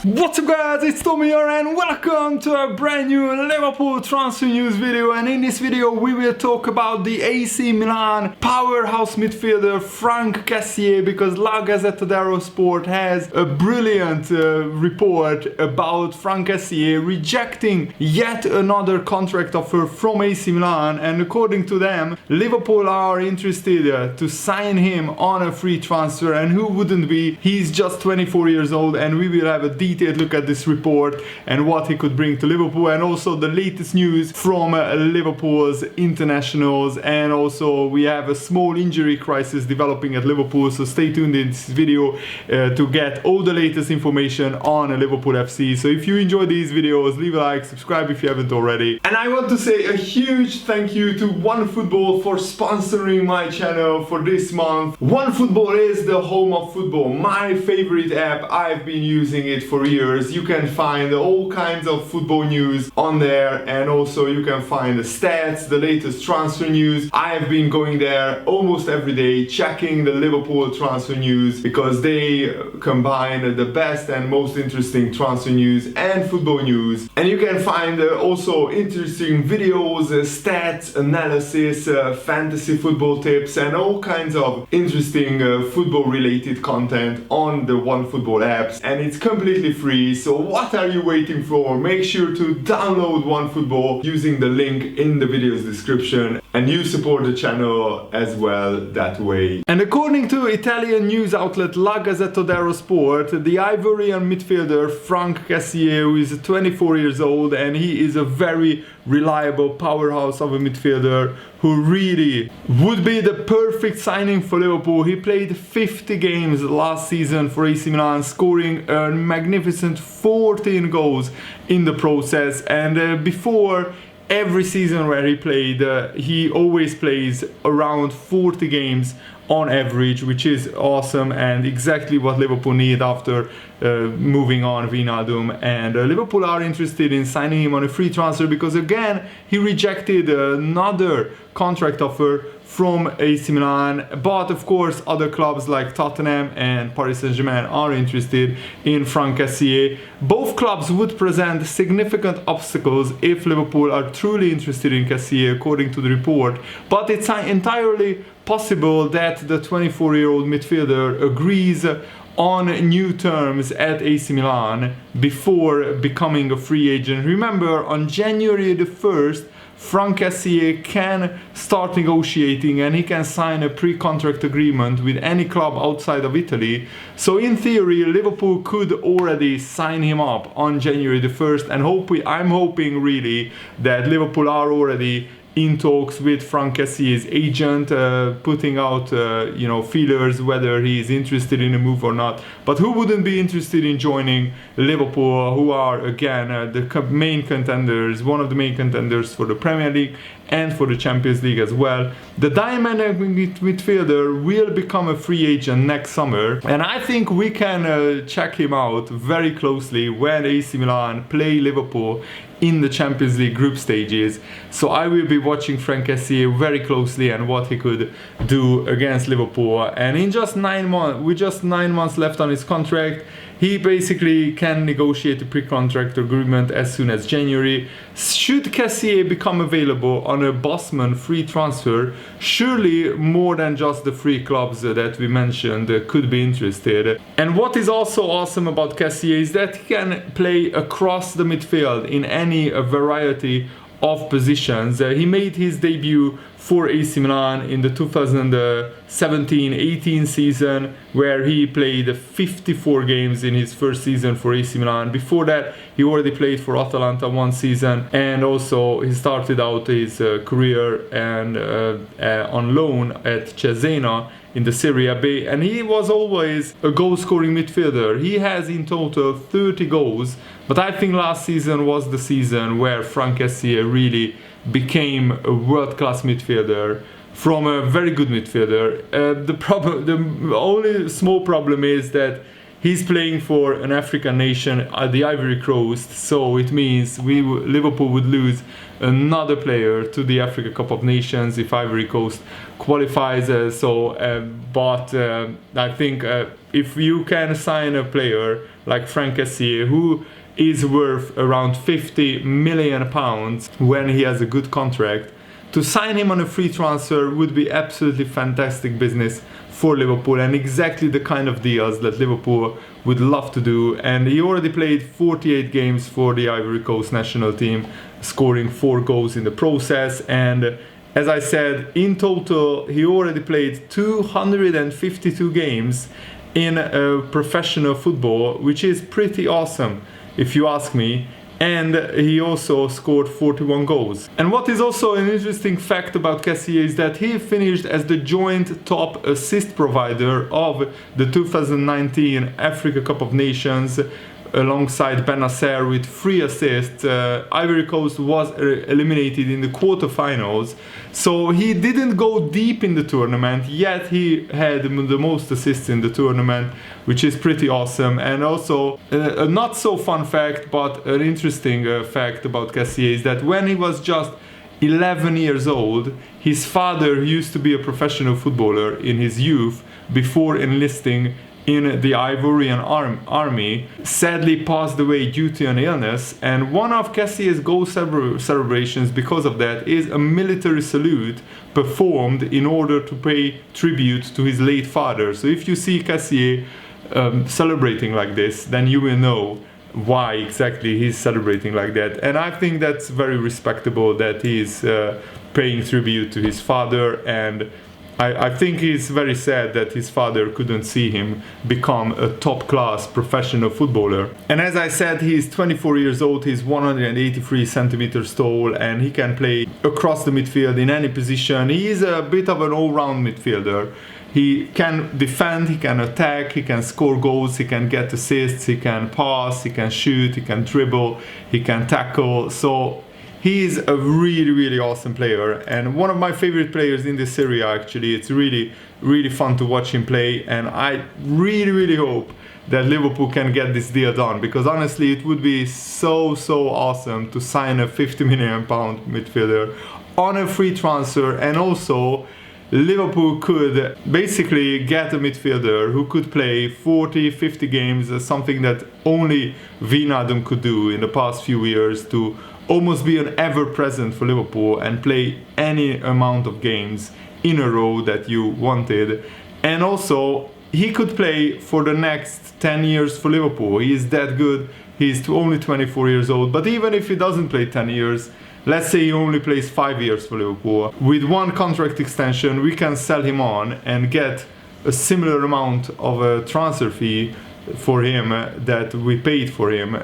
What's up guys, it's Tommy here and welcome to a brand new Liverpool transfer news video. And in this video we will talk about the AC Milan powerhouse midfielder Franck Kessie, because La Gazzetta dello Sport has a brilliant report about Franck Kessie rejecting yet another contract offer from AC Milan, and according to them Liverpool are interested to sign him on a free transfer, and who wouldn't be? He's just 24 years old, and we will have a detailed look at this report and what he could bring to Liverpool, and also the latest news from Liverpool's internationals. And also we have a small injury crisis developing at Liverpool, so stay tuned in this video to get all the latest information on Liverpool FC. So if you enjoy these videos, leave a like, subscribe if you haven't already. And I want to say a huge thank you to OneFootball for sponsoring my channel for this month. OneFootball is the home of football, my favorite app. I've been using it for years. You can find all kinds of football news on there, and also you can find the stats, the latest transfer news. I have been going there almost every day checking the Liverpool transfer news, because they combine the best and most interesting transfer news and football news. And you can find also interesting videos, stats, analysis, fantasy football tips, and all kinds of interesting football related content on the OneFootball apps, and it's completely free. So what are you waiting for? Make sure to download OneFootball using the link in the video's description, and you support the channel as well that way. And according to Italian news outlet La Gazzetta dello Sport, the Ivorian midfielder Franck Kessie, who is 24 years old, and he is a very reliable powerhouse of a midfielder who really would be the perfect signing for Liverpool. He played 50 games last season for AC Milan, scoring a magnificent 14 goals in the process. And before every season where he played, he always plays around 40 games on average, which is awesome and exactly what Liverpool need after moving on Wijnaldum. And Liverpool are interested in signing him on a free transfer, because again he rejected another contract offer from AC Milan. But of course other clubs like Tottenham and Paris Saint-Germain are interested in Franck Kessie. Both clubs would present significant obstacles if Liverpool are truly interested in Kessie, according to the report. But it's entirely possible that the 24-year-old midfielder agrees on new terms at AC Milan before becoming a free agent. Remember, on January the 1st, Franck Kessie can start negotiating, and he can sign a pre-contract agreement with any club outside of Italy. So in theory, Liverpool could already sign him up on January the 1st, and I'm hoping really that Liverpool are already in talks with Franck Kessie's agent, putting out feelers whether he is interested in a move or not. But who wouldn't be interested in joining Liverpool, who are again the main contenders, one of the main contenders for the Premier League and for the Champions League as well. The dynamic midfielder will become a free agent next summer, and I think we can check him out very closely when AC Milan play Liverpool in the Champions League group stages. So I will be watching Franck Kessie very closely and what he could do against Liverpool. And in just 9 months, with just 9 months left on his contract, he basically can negotiate a pre-contract agreement as soon as January. Should Kessie become available on a Bosman free transfer, surely more than just the three clubs that we mentioned could be interested. And what is also awesome about Kessie is that he can play across the midfield in any variety of positions. He made his debut for AC Milan in the 2017-18 season, where he played 54 games in his first season for AC Milan. Before that, he already played for Atalanta 1 season, and also he started out his career and on loan at Cesena in the Serie B, and he was always a goal-scoring midfielder. He has in total 30 goals, but I think last season was the season where Franck Kessie really became a world-class midfielder from a very good midfielder. The only small problem is that he's playing for an African nation, the Ivory Coast, so it means Liverpool would lose another player to the Africa Cup of Nations if Ivory Coast qualifies. But I think if you can sign a player like Franck Kessie, who is worth around £50 million when he has a good contract, to sign him on a free transfer would be absolutely fantastic business for Liverpool, and exactly the kind of deals that Liverpool would love to do. And he already played 48 games for the Ivory Coast national team, scoring 4 goals in the process. And as I said, in total he already played 252 games in professional football, which is pretty awesome if you ask me. And he also scored 41 goals. And what is also an interesting fact about Kessie is that he finished as the joint top assist provider of the 2019 Africa Cup of Nations alongside Benacer with 3 assists. Ivory Coast was eliminated in the quarterfinals, so he didn't go deep in the tournament, yet he had the most assists in the tournament, which is pretty awesome. And also a not so fun fact, but an interesting fact about Kessie is that when he was just 11 years old, his father used to be a professional footballer in his youth before enlisting in the Ivorian army, sadly passed away due to an illness, and one of Kessie's goal celebrations because of that is a military salute performed in order to pay tribute to his late father. So if you see Kessie celebrating like this, then you will know why exactly he's celebrating like that. And I think that's very respectable that he's paying tribute to his father, and I think he's very sad that his father couldn't see him become a top-class professional footballer. And as I said, he's 24 years old, he's 183 centimeters tall, and he can play across the midfield in any position. He is a bit of an all-round midfielder. He can defend, he can attack, he can score goals, he can get assists, he can pass, he can shoot, he can dribble, he can tackle. So he's a really awesome player, and one of my favorite players in this series actually. It's really fun to watch him play, and I really hope that Liverpool can get this deal done, because honestly it would be so awesome to sign a £50 million midfielder on a free transfer. And also Liverpool could basically get a midfielder who could play 40-50 games, something that only Wijnaldum could do in the past few years, to almost be an ever-present for Liverpool and play any amount of games in a row that you wanted. And also he could play for the next 10 years for Liverpool. He is that good. He's only 24 years old, but even if he doesn't play 10 years, let's say he only plays 5 years for Liverpool, with one contract extension we can sell him on and get a similar amount of a transfer fee for him that we pay for him.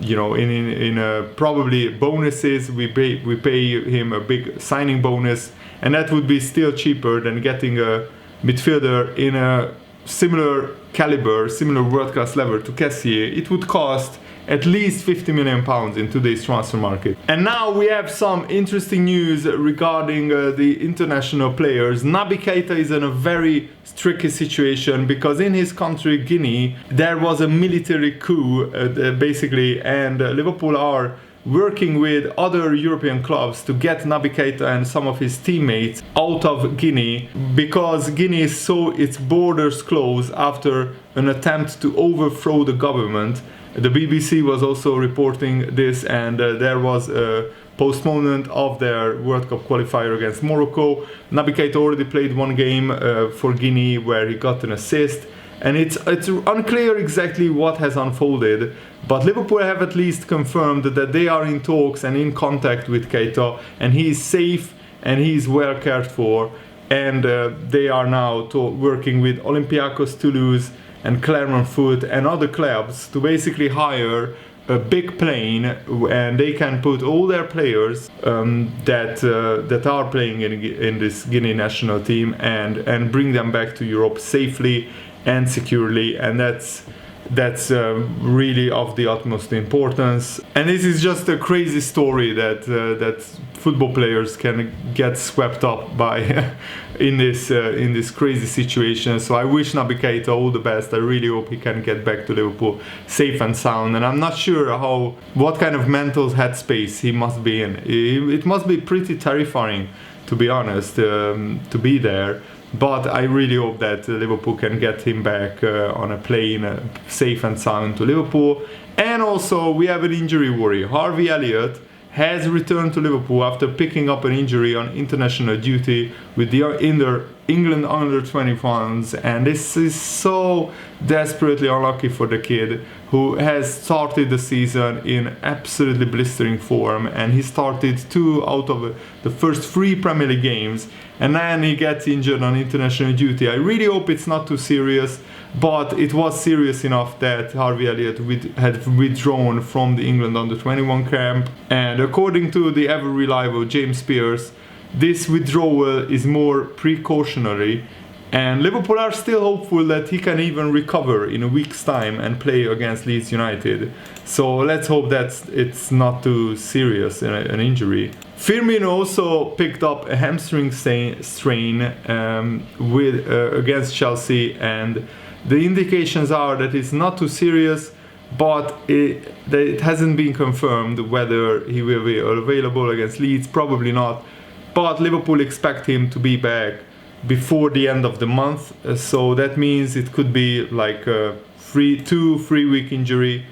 In probably bonuses, we pay him a big signing bonus, and that would be still cheaper than getting a midfielder in a similar caliber, similar world-class level to Kessie. It would cost at least £50 million in today's transfer market. And now we have some interesting news regarding the international players. Naby Keita is in a very tricky situation because in his country, Guinea, there was a military coup basically, and Liverpool are working with other European clubs to get Naby Keita and some of his teammates out of Guinea, because Guinea saw its borders closed after an attempt to overthrow the government. The BBC was also reporting this, and there was a postponement of their World Cup qualifier against Morocco. Naby Keita already played one game for Guinea where he got an assist, and it's unclear exactly what has unfolded, but Liverpool have at least confirmed that they are in talks and in contact with Keita, and he is safe and he is well cared for, and they are now working with Olympiacos Toulouse and Clermont Foot and other clubs to basically hire a big plane, and they can put all their players that are playing in this Guinea national team and bring them back to Europe safely and securely. And that's that's really of the utmost importance. And this is just a crazy story that football players can get swept up by in this crazy situation. So I wish Naby Keita all the best. I really hope he can get back to Liverpool safe and sound. And I'm not sure what kind of mental headspace he must be in. It must be pretty terrifying, to be honest, to be there. But I really hope that Liverpool can get him back on a plane safe and sound to Liverpool. And also we have an injury worry. Harvey Elliott has returned to Liverpool after picking up an injury on international duty with the England under-21s, and this is so desperately unlucky for the kid, who has started the season in absolutely blistering form, and he started 2 out of the first 3 Premier League games, and then he gets injured on international duty. I really hope it's not too serious, but it was serious enough that Harvey Elliott had withdrawn from the England under-21 camp, and according to the ever reliable James Spears, this withdrawal is more precautionary, and Liverpool are still hopeful that he can even recover in a week's time and play against Leeds United. So let's hope that it's not too serious an injury. Firmino also picked up a hamstring strain against Chelsea, and the indications are that it's not too serious, but it hasn't been confirmed whether he will be available against Leeds. Probably not. But Liverpool expect him to be back before the end of the month, so that means it could be like a 2-3 week injury,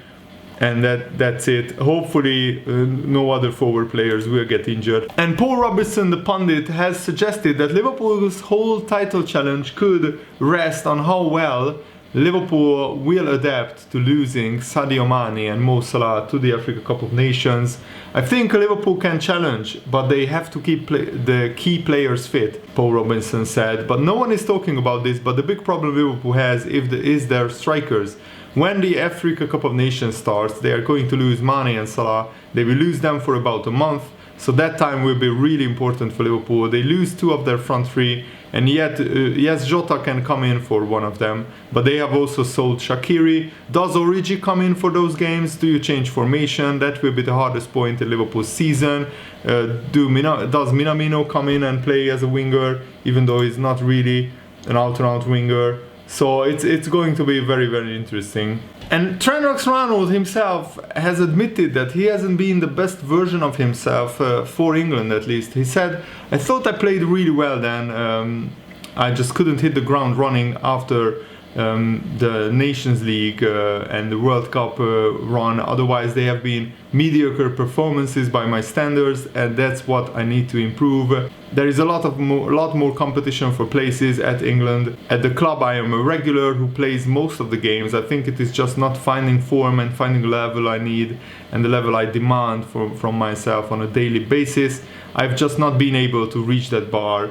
and that's it. Hopefully no other forward players will get injured. And Paul Robertson, the pundit, has suggested that Liverpool's whole title challenge could rest on how well Liverpool will adapt to losing Sadio Mane and Mo Salah to the Africa Cup of Nations. I think Liverpool can challenge, but they have to keep the key players fit, Paul Robinson said. But no one is talking about this, but the big problem Liverpool has is their strikers. When the Africa Cup of Nations starts, they are going to lose Mane and Salah. They will lose them for about a month, so that time will be really important for Liverpool. They lose 2 of their front 3, and yet, yes, Jota can come in for one of them, but they have also sold Shaqiri. Does Origi come in for those games? Do you change formation? That will be the hardest point in Liverpool's season. Does Minamino come in and play as a winger, even though he's not really an out-and-out winger? So it's going to be very, very interesting. And Trent Alexander-Arnold himself has admitted that he hasn't been the best version of himself for England, at least. He said, "I thought I played really well then. I just couldn't hit the ground running after the Nations League and the World Cup run. Otherwise they have been mediocre performances by my standards, and that's what I need to improve. There is a lot more competition for places at England. At the club I am a regular who plays most of the games. I think it is just not finding form and finding the level I need and the level I demand from myself on a daily basis. I've just not been able to reach that bar."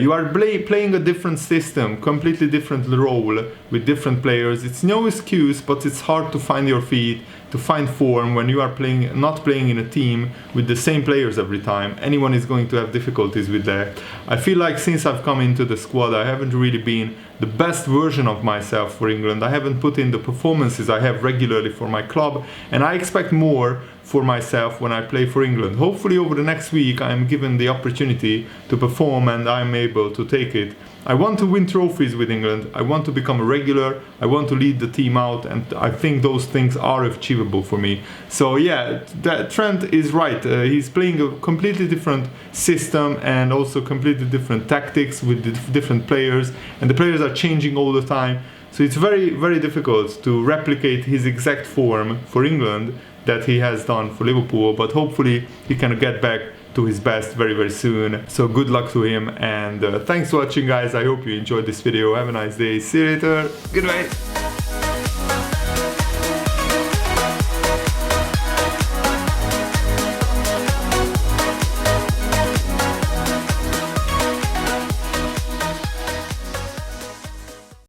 You are playing a different system, completely different role with different players. It's no excuse, but it's hard to find your feet, to find form when you are not playing in a team with the same players every time. Anyone is going to have difficulties with that. I feel like since I've come into the squad, I haven't really been the best version of myself for England. I haven't put in the performances I have regularly for my club, and I expect more for myself when I play for England. Hopefully over the next week I am given the opportunity to perform and I'm able to take it. I want to win trophies with England. I want to become a regular. I want to lead the team out, and I think those things are achievable for me. So yeah, Trent is right. He's playing a completely different system and also completely different tactics with different players, and the players are changing all the time. So it's very, very difficult to replicate his exact form for England that he has done for Liverpool, but hopefully he can get back to his best very, very soon. So good luck to him, and thanks for watching, guys. I hope you enjoyed this video. Have a nice day. See you later. Goodbye.